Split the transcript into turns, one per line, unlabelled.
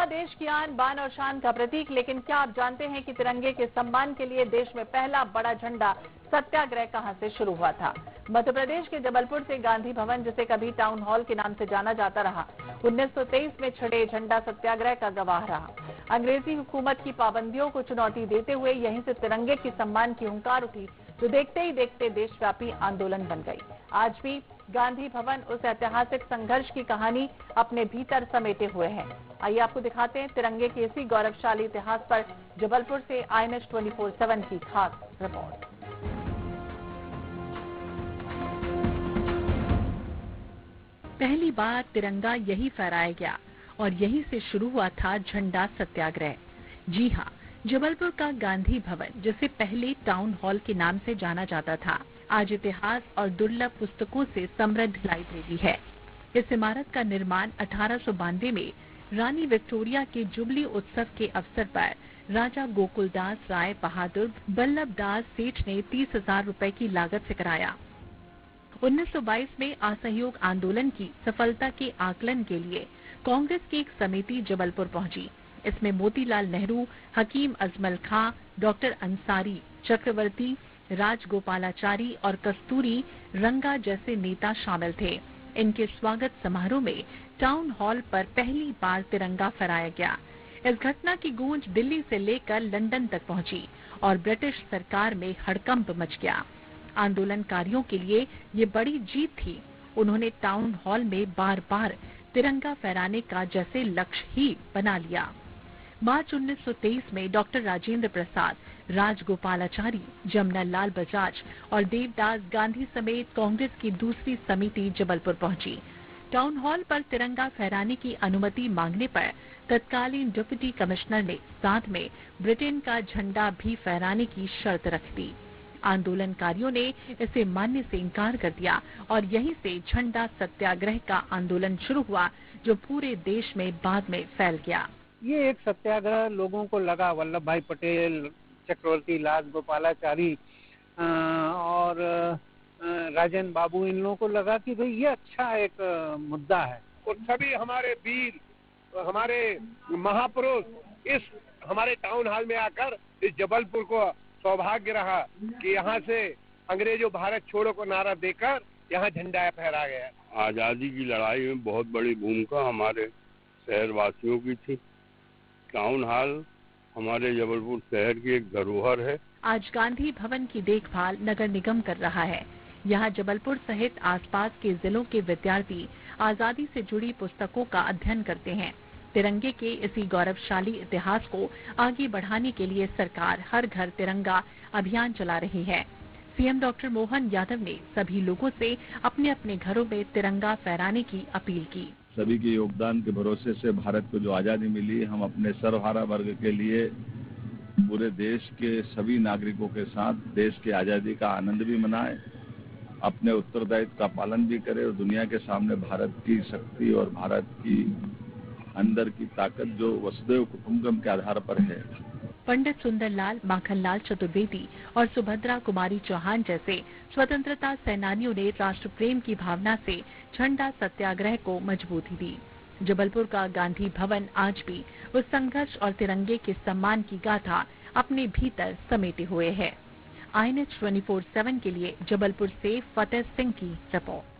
देश की आन बान और शान का प्रतीक, लेकिन क्या आप जानते हैं कि तिरंगे के सम्मान के लिए देश में पहला बड़ा झंडा सत्याग्रह कहां से शुरू हुआ था? मध्य प्रदेश के जबलपुर से गांधी भवन, जिसे कभी टाउन हॉल के नाम से जाना जाता रहा, 1923 में छिड़े झंडा सत्याग्रह का गवाह रहा। अंग्रेजी हुकूमत की पाबंदियों को चुनौती देते हुए यहीं से तिरंगे की सम्मान की हुंकार उठी, जो देखते ही देखते देशव्यापी आंदोलन बन गई। आज भी गांधी भवन उस ऐतिहासिक संघर्ष की कहानी अपने भीतर समेटे हुए है। आइए आपको दिखाते हैं तिरंगे के इसी गौरवशाली इतिहास पर जबलपुर से INS 24/7 की खास रिपोर्ट। पहली बार तिरंगा यही फहराया गया और यहीं से शुरू हुआ था झंडा सत्याग्रह। जी हाँ, जबलपुर का गांधी भवन, जिसे पहले टाउन हॉल के नाम से जाना जाता था, आज इतिहास और दुर्लभ पुस्तकों से समृद्ध लाइब्रेरी है। इस इमारत का निर्माण 1892 में रानी विक्टोरिया के जुबली उत्सव के अवसर पर राजा गोकुलदास राय बहादुर बल्लभदास सेठ ने 30,000 रुपए की लागत से कराया। 1922 में असहयोग आंदोलन की सफलता के आकलन के लिए कांग्रेस की एक समिति जबलपुर पहुंची। इसमें मोतीलाल नेहरू, हकीम अजमल खां, डॉक्टर अंसारी, चक्रवर्ती, राजगोपालाचारी और कस्तूरी रंगा जैसे नेता शामिल थे। इनके स्वागत समारोह में टाउन हॉल पर पहली बार तिरंगा फहराया गया। इस घटना की गूंज दिल्ली से लेकर लंदन तक पहुंची और ब्रिटिश सरकार में हड़कंप मच गया। आंदोलनकारियों के लिए ये बड़ी जीत थी। उन्होंने टाउन हॉल में बार बार तिरंगा फहराने का जैसे लक्ष्य ही बना लिया। मार्च 1923 में डॉक्टर राजेंद्र प्रसाद, राजगोपालाचारी, जमनालाल बजाज और देवदास गांधी समेत कांग्रेस की दूसरी समिति जबलपुर पहुंची। टाउन हॉल पर तिरंगा फहराने की अनुमति मांगने पर तत्कालीन डिप्टी कमिश्नर ने साथ में ब्रिटेन का झंडा भी फहराने की शर्त रख दी। आंदोलनकारियों ने इसे मानने से इनकार कर दिया और यहीं से झंडा सत्याग्रह का आंदोलन शुरू हुआ, जो पूरे देश में बाद में फैल गया।
ये एक सत्याग्रह लोगों को लगा, वल्लभ भाई पटेल, चक्रवर्ती, राजगोपालाचारी और राजेंद्र बाबू, इन लोगों को लगा कि भाई ये अच्छा एक मुद्दा है।
और सभी हमारे वीर, हमारे महापुरुष इस हमारे टाउन हॉल में आकर इस जबलपुर को सौभाग्य रहा कि यहाँ से अंग्रेजों भारत छोड़ो को नारा देकर यहाँ झंडा फहरा गया।
आजादी की लड़ाई में बहुत बड़ी भूमिका हमारे शहरवासियों की थी। टाउन हॉल हमारे जबलपुर शहर की एक धरोहर है।
आज गांधी भवन की देखभाल नगर निगम कर रहा है। यहाँ जबलपुर सहित आसपास के जिलों के विद्यार्थी आजादी से जुड़ी पुस्तकों का अध्ययन करते हैं। तिरंगे के इसी गौरवशाली इतिहास को आगे बढ़ाने के लिए सरकार हर घर तिरंगा अभियान चला रही है। सीएम डॉक्टर मोहन यादव ने सभी लोगों से अपने अपने घरों में तिरंगा फहराने की अपील की।
सभी के योगदान के भरोसे से भारत को जो आजादी मिली, हम अपने सर्वहारा वर्ग के लिए पूरे देश के सभी नागरिकों के साथ देश की आजादी का आनंद भी मनाएं, अपने उत्तरदायित्व का पालन भी करें और दुनिया के सामने भारत की शक्ति और भारत की अंदर की ताकत जो वसुदैव कुटुंबकम के आधार पर है।
पंडित सुंदरलाल, माखनलाल चतुर्वेदी और सुभद्रा कुमारी चौहान जैसे स्वतंत्रता सेनानियों ने राष्ट्र प्रेम की भावना से झंडा सत्याग्रह को मजबूती दी। जबलपुर का गांधी भवन आज भी उस संघर्ष और तिरंगे के सम्मान की गाथा अपने भीतर समेटे हुए है। INS 24/7 के लिए जबलपुर से फतेह सिंह की रिपोर्ट।